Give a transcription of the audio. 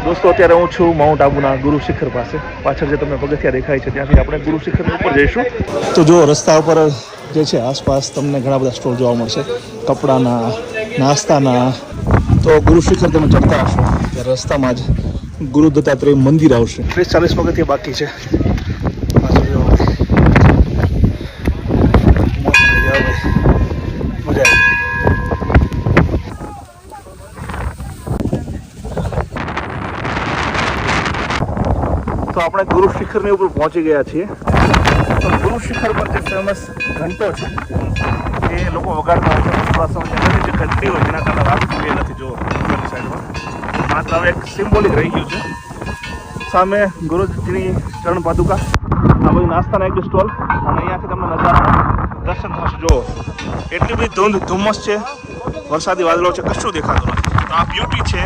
દોસ્તો અત્યારે હું છું માઉન્ટ આબુના ગુરુ શિખર પાસે. પાછળ જે તમને પગથિયા દેખાય છે ત્યાંથી આપણે ગુરુ શિખરની ઉપર જઈશું. તો જો રસ્તા ઉપર જે છે આસપાસ તમને ઘણા બધા સ્ટોલ જોવા મળશે, કપડાના, નાસ્તાના. તો ગુરુ શિખર તમે ચડતા હશો ત્યારે રસ્તામાં જ ગુરુ દત્તાત્રેય મંદિર આવશે. 30-40 પગથિયા બાકી છે. મજા આવી. તો આપણે ગુરુ શિખરની ઉપર પહોંચી ગયા છીએ. તો ગુરુ શિખર પર જે ફેમસ ઘંટો છે એ લોકો વગાડતા હોય છે. જે ઘંટી હોય જેના કારણે રાત એ નથી જોવો સાઈડમાં. આ તો હવે એક સિમ્બોલિક રહી ગયું છે. સામે ગુરુજીની ચરણ પાદુકા, આ બધી નાસ્તાના એક સ્ટોલ, અને અહીંયાથી તમને નજારાના દર્શન થશે. જુઓ એટલી બધી ધુમ્મસ છે, વરસાદી વાદળો છે, કશું દેખાતું નથી. તો આ બ્યુટી છે